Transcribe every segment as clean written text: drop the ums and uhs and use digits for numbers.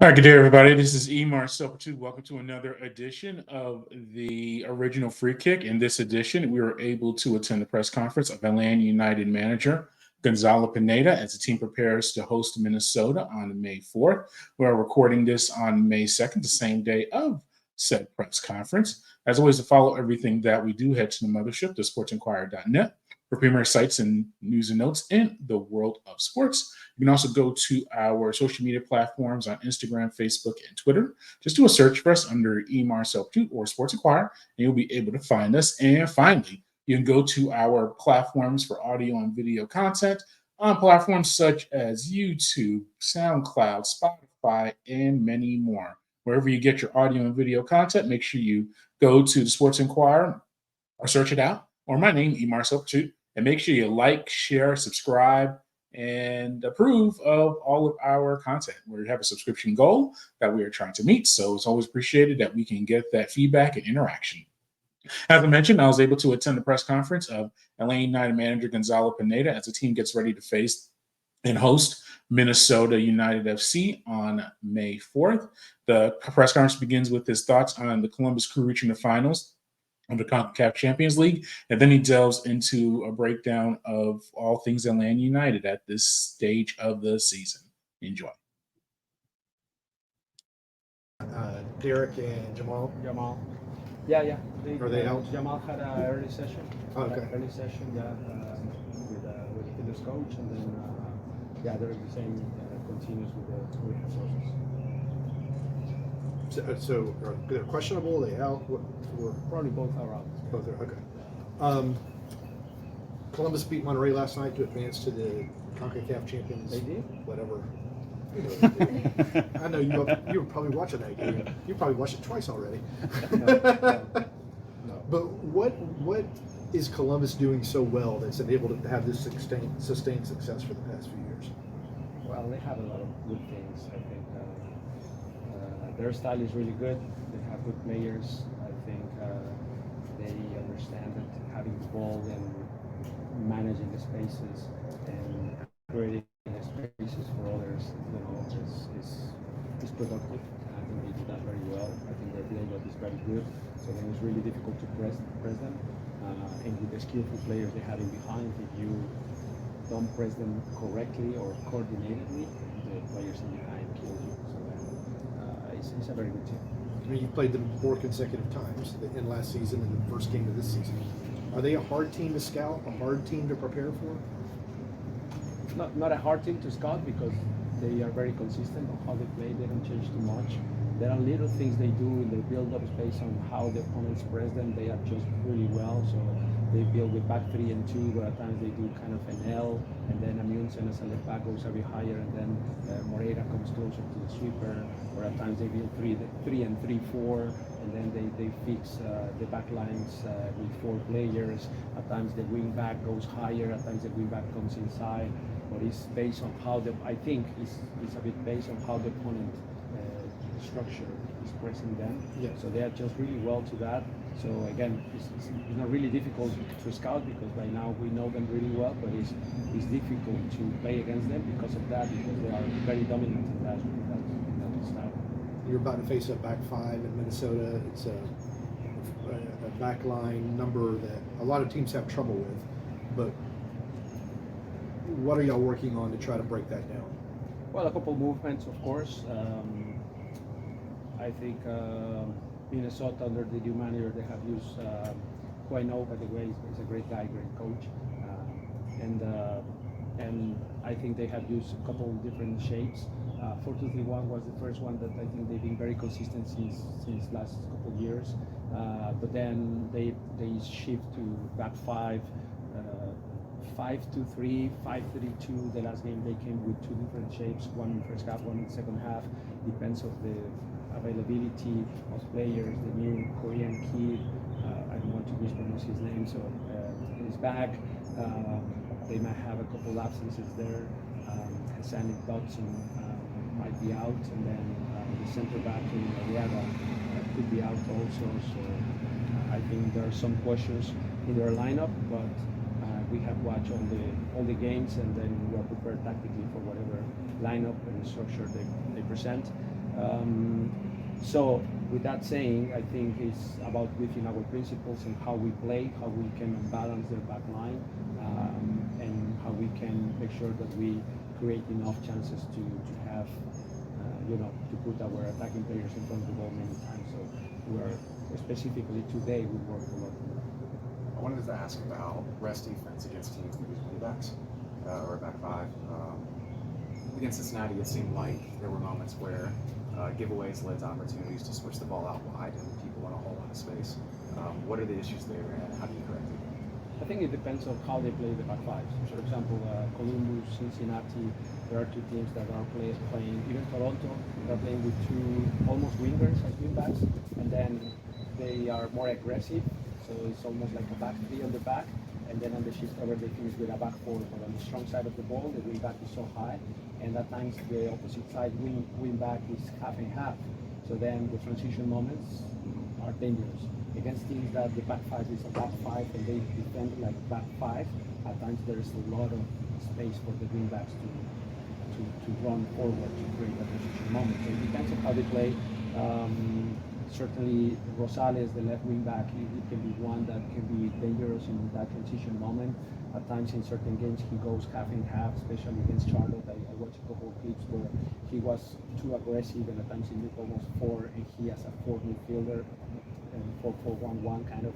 All right, good day, everybody. This is Emar Substitute. Welcome to another edition of the original Free Kick. In this edition, we were able to attend the press conference of Atlanta United manager Gonzalo Pineda as the team prepares to host Minnesota on May 4th. We are recording this on May 2nd, the same day of said press conference. As always, to follow everything that we do, head to the mothership, the sportsinquirer.net, for premier sites and news and notes in the world of sports. You can also go to our social media platforms on Instagram, Facebook, and Twitter. Just do a search for us under Emar Substitute or Sports Inquirer, and you'll be able to find us. And finally, you can go to our platforms for audio and video content on platforms such as YouTube, SoundCloud, Spotify, and many more. Wherever you get your audio and video content, make sure you go to the Sports Inquirer or search it out, or my name, Emar Substitute, and make sure you like, share, subscribe, and approve of all of our content. We have a subscription goal that we are trying to meet, so it's always appreciated that we can get that feedback and interaction. As I mentioned, I was able to attend the press conference of Atlanta United manager Gonzalo Pineda as the team gets ready to face and host Minnesota United FC on May 4th. The press conference begins with his thoughts on the Columbus Crew reaching the finals of the CONCACAF Champions League, and then he delves into a breakdown of all things Atlanta United at this stage of the season. Enjoy. Derek and Jamal. Yeah. Are they out? Jamal had an early session. Okay. With the fitness coach, and then they're the same. Continues with the rehab process. So they're questionable. Are they out? Probably both are out. Both are okay. Columbus beat Monterrey last night to advance to the CONCACAF Champions. They did? Whatever. I know you were probably watching that game. You probably watched it twice already. No. But what is Columbus doing so well that's enabled it to have this sustained success for the past few years? Well, they have a lot of good things. I think their style is really good. They have good players. I think they understand that having the ball and managing the spaces and creating spaces for others, is productive. I think they do that very well. I think their build-up is very good. So then it's really difficult to press them. And with the skillful players they have in behind, if you don't press them correctly or coordinatedly, the players in behind kill you. So it's a very good team. I mean, you played them 4 consecutive times in last season and the first game of this season. Are they a hard team to scout, a hard team to prepare for? Not a hard team to scout because they are very consistent on how they play. They don't change too much. There are little things they do in their build-ups based on how the opponents press them. They adjust really well. So they build with back 3 and 2, but at times they do kind of an L, and then Amundsen as a left back goes a bit higher, and then Moreira comes closer to the sweeper. Or at times they build 3 and 3-4, and then they fix the back lines with 4 players. At times the wing back goes higher. At times the wing back comes inside. But it's based on how it's a bit based on how the opponent structure is pressing them. Yeah. So they adjust really well to that. So again, it's not really difficult to scout because by now we know them really well, but it's difficult to play against them because of that, because they are very dominant in that style. You're about to face a back 5 in Minnesota. It's a back line number that a lot of teams have trouble with, but what are y'all working on to try to break that down? Well, a couple movements, of course. I think Minnesota, under the new manager, they have used who I know, by the way, is a great guy, great coach, and I think they have used a couple of different shapes. 4-2-3-1 was the first one that I think they've been very consistent since last couple of years. But then they shift to back 5. 5-2-3, 5-3-2. The last game they came with 2 different shapes, one in the first half, one in the second half. Depends on the availability of players. The new Korean kid, I don't want to mispronounce his name, so he's back. They might have a couple absences there. Hassani Dodson might be out, and then the center back in Arriaga could be out also. So I think there are some questions in their lineup, but we have watched all the games, and then we are prepared tactically for whatever lineup and structure they present. So with that saying, I think it's about within our principles and how we play, how we can balance the back line, and how we can make sure that we create enough chances to have, to put our attacking players in front of the ball many times. So we're specifically today we worked a lot on that. I wanted to ask about rest defense against teams that use wingbacks or back five. Against Cincinnati, it seemed like there were moments where giveaways led to opportunities to switch the ball out wide and people in a whole lot of space. What are the issues there, and how do you correct it? I think it depends on how they play the back fives. For example, Columbus, Cincinnati, there are two teams that are playing. Even Toronto, they're playing with two almost wingers as wingbacks, and then they are more aggressive. So it's almost like a back three on the back, and then on the shift over they finish with a back four. But on the strong side of the ball, the wing back is so high, and at times the opposite side wing back is half and half. So then the transition moments are dangerous. Against teams that the back five is a back five and they defend like back five, at times there is a lot of space for the wing backs to run forward to create a transition moment. So it depends on how they play. Certainly Rosales, the left wing back, it can be one that can be dangerous in that transition moment. At times in certain games he goes half and half, especially against Charlotte. I watched a couple of clips where he was too aggressive and at times he moved almost four and he has a four midfielder and 4-4-1-1 kind of,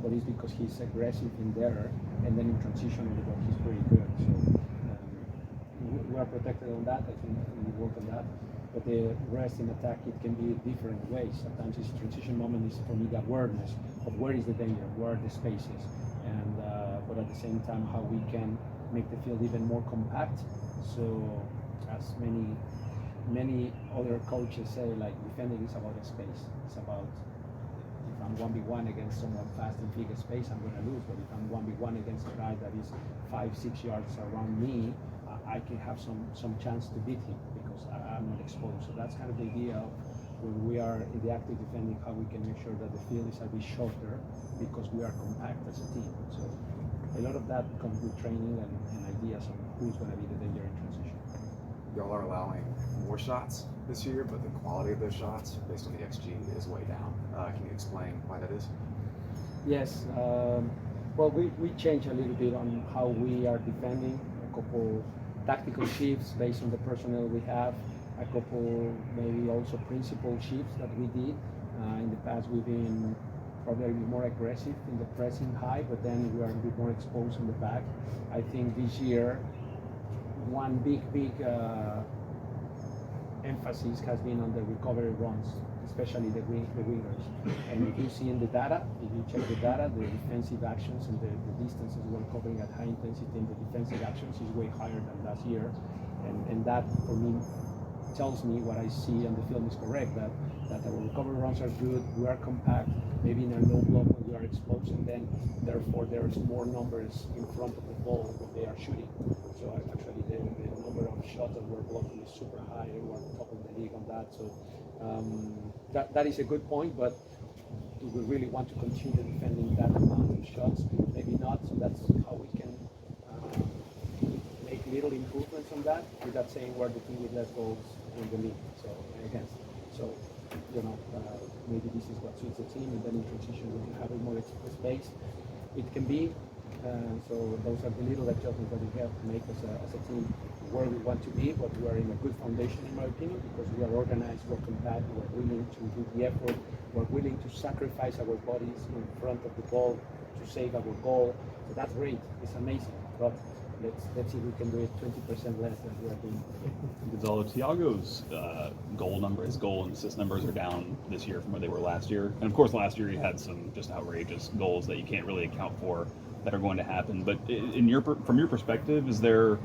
but it's because he's aggressive in there and then in transition in the ball he's pretty good. So we are protected on that. I think we work on that. But the rest in attack, it can be different ways. Sometimes this transition moment is for me the awareness of where is the danger, where are the spaces, and but at the same time how we can make the field even more compact. So as many other coaches say, like defending is about a space. It's about if I'm 1v1 against someone fast and big space, I'm going to lose. But if I'm 1v1 against a guy that is 5-6 yards around me, I can have some chance to beat him because I'm not exposed. So that's kind of the idea of when we are in the active defending, how we can make sure that the field is a bit shorter because we are compact as a team. So a lot of that comes with training and ideas on who's going to be the danger in transition. Y'all are allowing more shots this year, but the quality of those shots, based on the XG, is way down. Can you explain why that is? Yes. Well, we change a little bit on how we are defending. A couple tactical shifts based on the personnel we have, a couple maybe also principal shifts that we did. In the past we've been probably a bit more aggressive in the pressing high, but then we are a bit more exposed in the back. I think this year one big emphasis has been on the recovery runs, especially the wingers. And if you see in the data, if you check the data, the defensive actions and the distances we're covering at high intensity and the defensive actions is way higher than last year. And that for me tells me what I see on the field is correct, that our recovery runs are good, we are compact, maybe in a low block when we are exposed, and then therefore there's more numbers in front of the ball when they are shooting. So actually the number of shots that we're blocking is super high, we're top of the league on that. So that is a good point, but do we really want to continue defending that amount of shots? Maybe not, so that's how we can make little improvements on that, without saying we're the team with less goals in the league, so against. So, maybe this is what suits the team, and then in transition we can have more space. It can be, so those are the little adjustments that we have to make as a team where we want to be, but we are in a good foundation in my opinion, because we are organized, we're compact, we're willing to do the effort, we're willing to sacrifice our bodies in front of the ball to save our goal. So that's great, it's amazing, but let's see if we can do it 20% less than we are doing. Gonzalo, Thiago's his goal and assist numbers are down this year from where they were last year. And of course, last year he had some just outrageous goals that you can't really account for that are going to happen. But from your perspective, is there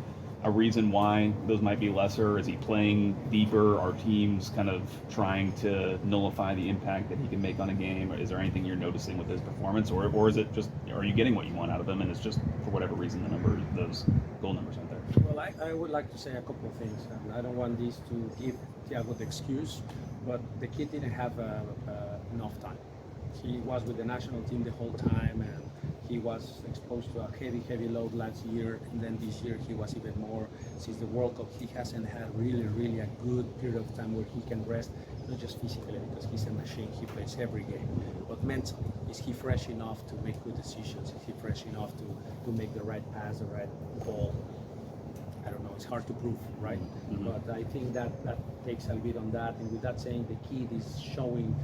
a reason why those might be lesser? Is he playing deeper? Are teams kind of trying to nullify the impact that he can make on a game? Or is there anything you're noticing with his performance, or is it just, are you getting what you want out of him and it's just for whatever reason those goal numbers aren't there? Well, I would like to say a couple of things, and I don't want this to give Thiago the excuse, but the kid didn't have enough time. He was with the national team the whole time, and He was exposed to a heavy load last year, and then this year he was even more. Since the World Cup, he hasn't had really a good period of time where he can rest, not just physically because he's a machine. He plays every game, but mentally, is he fresh enough to make good decisions? Is he fresh enough to make the right pass, the right ball? I don't know. It's hard to prove, right? Mm-hmm. But I think that takes a bit on that. And with that saying, the kid is showing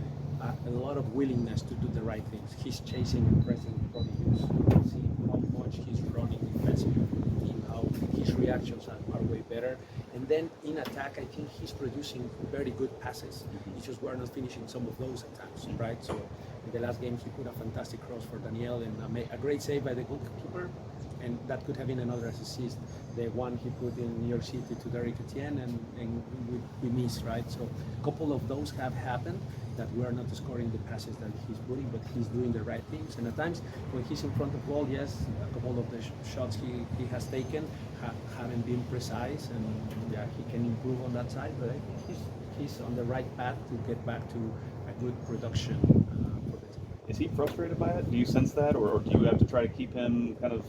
a lot of willingness to do the right things. He's chasing and pressing from the use. You can see how much he's running defensively for the team, how his reactions are way better. And then in attack, I think he's producing very good passes. It's just we're not finishing some of those at times, right? So in the last game, he put a fantastic cross for Daniel and a great save by the goalkeeper. And that could have been another assist. The one he put in New York City to Derek Etienne, and we missed, right? So a couple of those have happened that we are not scoring the passes that he's putting, but he's doing the right things. And at times, when he's in front of goal, yes, a couple of the shots he has taken haven't been precise, and yeah, he can improve on that side. But I think he's on the right path to get back to a good production for the team. Is he frustrated by it? Do you sense that, or do you have to try to keep him kind of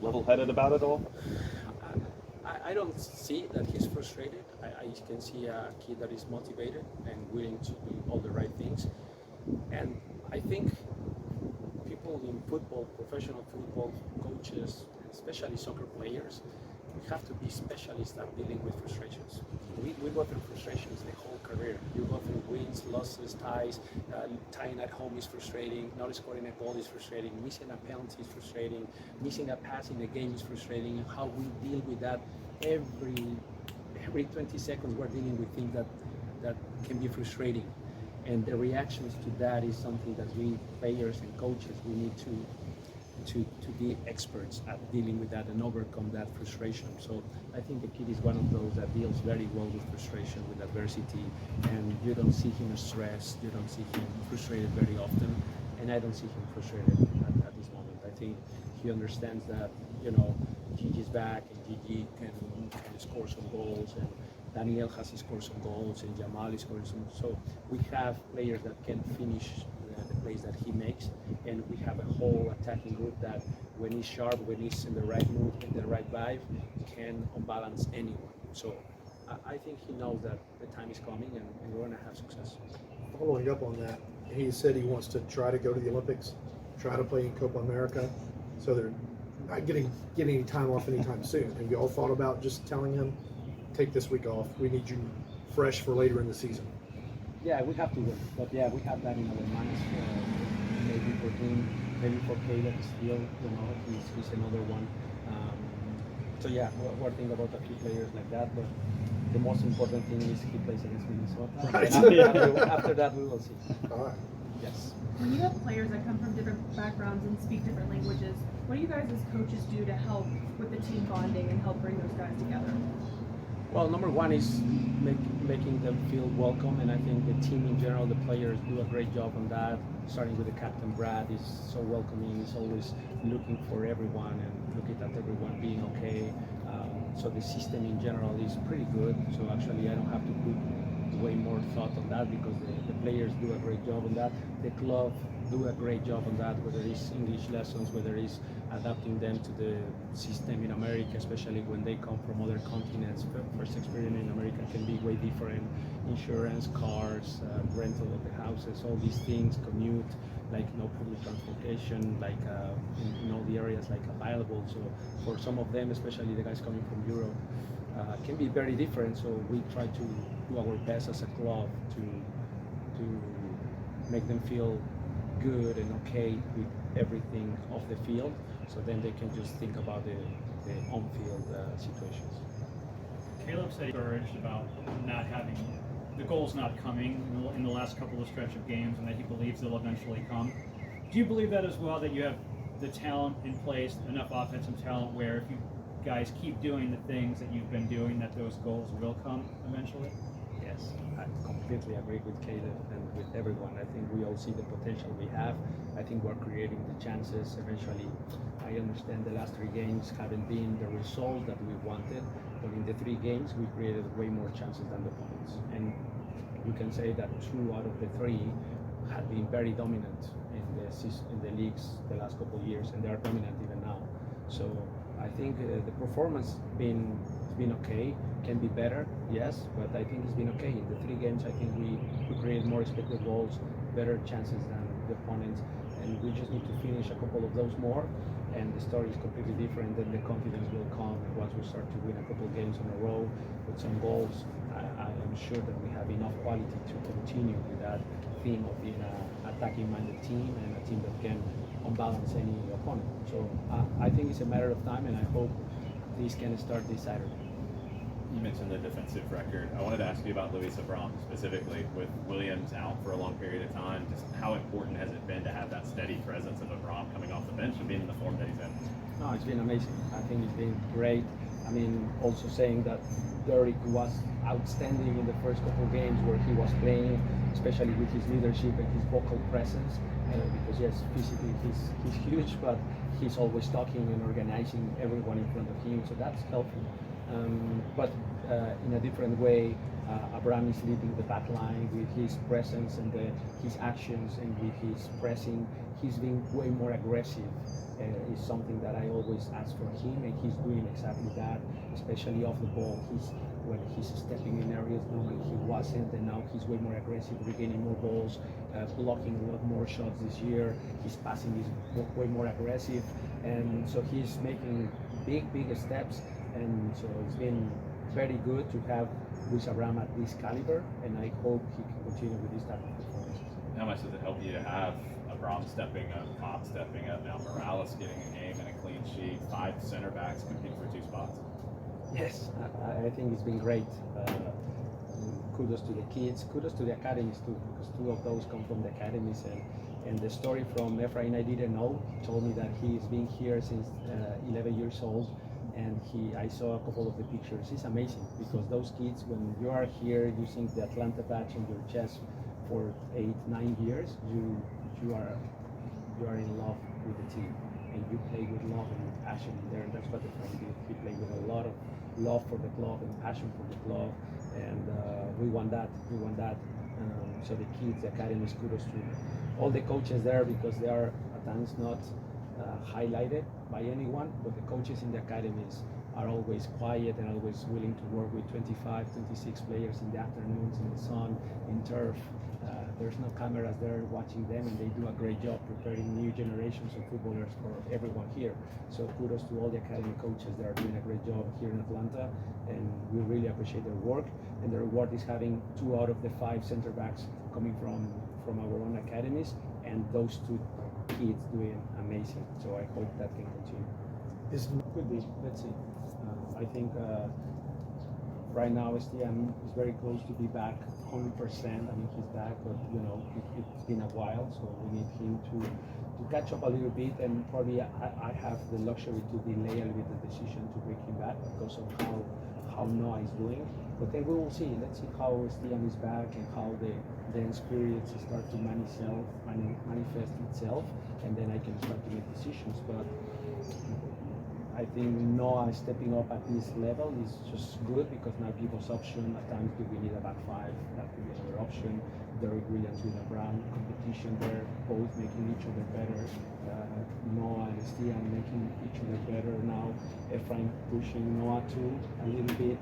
level-headed about it all? I don't see that he's frustrated. I can see a kid that is motivated and willing to do all the right things. And I think people in football, professional football, coaches, especially soccer players, we have to be specialists at dealing with frustrations. We go through frustrations the whole career. You go through wins, losses, ties. Tying at home is frustrating. Not scoring a goal is frustrating. Missing a penalty is frustrating. Missing a pass in the game is frustrating. And how we deal with that every 20 seconds, we're dealing with things that can be frustrating. And the reactions to that is something that we players and coaches, we need to be experts at dealing with that and overcome that frustration. So I think the kid is one of those that deals very well with frustration, with adversity, and you don't see him stressed, you don't see him frustrated very often, and I don't see him frustrated at this moment. I think he understands that, Gigi's back and Gigi can score some goals, and Daniel has scored some goals, and Jamal is scoring some. So we have players that can finish the plays that he makes, and we have a whole attacking group that when he's sharp, when he's in the right mood, in the right vibe, can unbalance anyone. So I think he knows that the time is coming and we're going to have success. Following up on that, he said he wants to try to go to the Olympics, try to play in Copa America, so they're not getting any time off anytime soon. Have you all thought about just telling him, take this week off, we need you fresh for later in the season? Yeah, we have to win, but yeah, we have that in our minds. Maybe for him, maybe for Caleb still, he's another one. So yeah, we're thinking about a few players like that, but the most important thing is he plays against Minnesota. Right. After that, we will see. All right. Yes. When you have players that come from different backgrounds and speak different languages, what do you guys as coaches do to help with the team bonding and help bring those guys together? Well, number one is making them feel welcome, and I think the team in general, the players do a great job on that. Starting with the captain, Brad, is so welcoming. He's always looking for everyone and looking at everyone being okay. So the system in general is pretty good. So actually, I don't have to put way more thought on that because the players do a great job on that. The club do a great job on that, whether it's English lessons, whether it's adapting them to the system in America, especially when they come from other continents. First experience in America can be way different. Insurance, cars, rental of the houses, all these things, commute, like no public transportation, like in all the areas like available. So for some of them, especially the guys coming from Europe, can be very different. So we try to do our best as a club to make them feel good and okay with everything off the field, so then they can just think about the on-field situations. Caleb said he's encouraged about not having the goals not coming in the last couple of stretch of games, and that he believes they'll eventually come. Do you believe that as well, that you have the talent in place, enough offensive talent where if you guys keep doing the things that you've been doing, that those goals will come eventually? Yes, I completely agree with Caleb and with everyone. I think we all see the potential we have. I think we're creating the chances eventually. I understand the last 3 games haven't been the result that we wanted, but in the 3 games we created way more chances than the opponents. And you can say that 2 out of the 3 had been very dominant in in the leagues the last couple of years, and they are dominant even now. So I think the performance has been okay. Can be better, yes, but I think it's been okay. In the 3 games, I think we created more expected goals, better chances than the opponents, and we just need to finish a couple of those more, and the story is completely different. Then the confidence will come once we start to win a couple of games in a row with some goals. I am sure that we have enough quality to continue with that theme of being an attacking-minded team and a team that can unbalance any opponent. So I think it's a matter of time, and I hope this can start this Saturday. You mentioned the defensive record. I wanted to ask you about Luis Abram specifically. With Williams out for a long period of time, just how important has it been to have that steady presence of Abram coming off the bench and being in the form that he's in? No, it's been amazing. I think it's been great. I mean, also saying that Derek was outstanding in the first couple of games where he was playing, especially with his leadership and his vocal presence. Because yes, physically he's huge, but he's always talking and organizing everyone in front of him, so that's helpful. But in a different way, Abraham is leading the back line with his presence and his actions, and with his pressing. He's being way more aggressive. Is something that I always ask for him, and he's doing exactly that, especially off the ball. When he's stepping in areas normally he wasn't, and now he's way more aggressive, regaining more balls, blocking a lot more shots this year. His passing is way more aggressive, and so he's making big steps. And so it's been very good to have Luis Abram at this caliber, and I hope he can continue with this type of performances. How much does it help you to have Abram stepping up, Pop stepping up, now Morales getting a game and a clean sheet, 5 center backs competing for 2 spots? Yes, I think it's been great. Kudos to the kids, kudos to the academies too, because 2 of those come from the academies. And the story from Efrain I didn't know. He told me that he's been here since 11 years old. And I saw a couple of the pictures. It's amazing because those kids, when you are here using the Atlanta badge on your chest for 8, 9 years, you are in love with the team, and you play with love and with passion there. And that's what the friend did. He played with a lot of love for the club and passion for the club, and we want that. So the kids, the academies, kudos to all the coaches there, because they are at times not highlighted by anyone, but the coaches in the academies are always quiet and always willing to work with 25, 26 players in the afternoons, in the sun, in turf. There's no cameras there watching them, and they do a great job preparing new generations of footballers for everyone here. So kudos to all the academy coaches that are doing a great job here in Atlanta, and we really appreciate their work. And the reward is having 2 out of the 5 center backs coming from our own academies, and those 2 kids doing amazing. So I hope that can continue. Could be. Let's see. I think right now Estian is very close to be back 100%. I mean, he's back, but it's been a while, so we need him to catch up a little bit. And probably I have the luxury to delay a little bit the decision to bring him back because of how Noah is doing. But then we will see. Let's see how Estian is back and how the experience start to manifest itself, and then I can start to make decisions. But I think Noah stepping up at this level is just good, because now gives us option. At times, do we need a back 5? That could be another option. Derek Williams with Abraham, competition there, both making each other better. Noah and Estian making each other better now. Efrain pushing Noah too a little bit.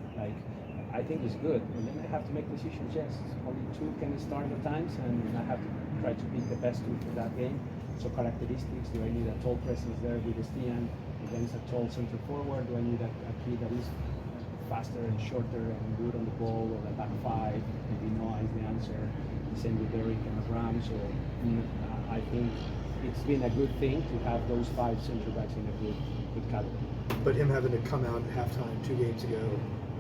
I think it's good. And then I have to make decisions. Yes, only 2 can start at times, and I have to try to pick the best 2 for that game. So characteristics: do I need a tall presence there with Estian against a tall center forward? Do I need a kid that is faster and shorter and good on the ball, or a back 5? Maybe Noah is the answer. The same with Derek and Abraham. So I think it's been a good thing to have those 5 center backs in a good caliber. But him having to come out at halftime 2 games ago,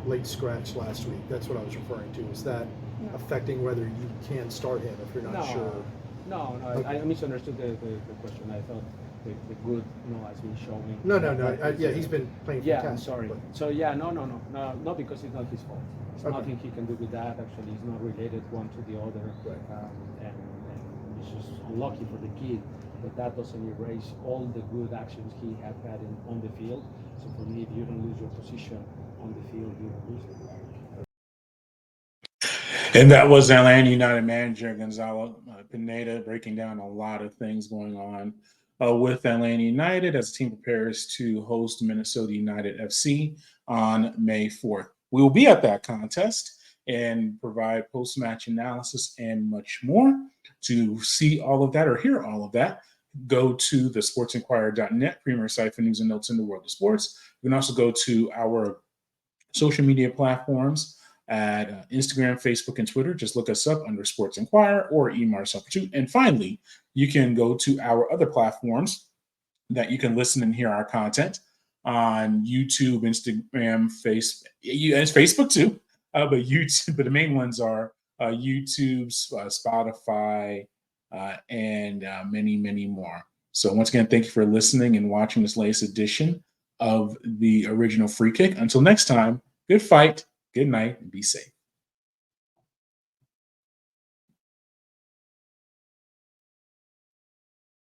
late scratch last week, that's what I was referring to. Is that affecting whether you can start him if you're not sure? No, okay. I misunderstood the question. I thought the good has been showing. No. He's been playing fantastic. Yeah, I'm sorry. But, so no, because it's not his fault. It's nothing he can do with that. Actually, it's not related one to the other. Right. And it's just lucky for the kid, but that doesn't erase all the good actions he had on the field. So for me, if you don't lose your position on the field, you don't lose it. And that was Atlanta United manager Gonzalo Pineda breaking down a lot of things going on with Atlanta United as the team prepares to host Minnesota United FC on May 4th. We will be at that contest and provide post-match analysis and much more. To see all of that or hear all of that, go to the sportsinquirer.net, premier site for news and notes in the world of sports. You can also go to our social media platforms at Instagram, Facebook, and Twitter. Just look us up under Sports Inquirer or eMarSuper2. And finally, you can go to our other platforms that you can listen and hear our content on YouTube, Instagram, Facebook too. But YouTube, but the main ones are YouTube, Spotify, and many, many more. So once again, thank you for listening and watching this latest edition of the original Free Kick. Until next time, good fight, good night, and be safe.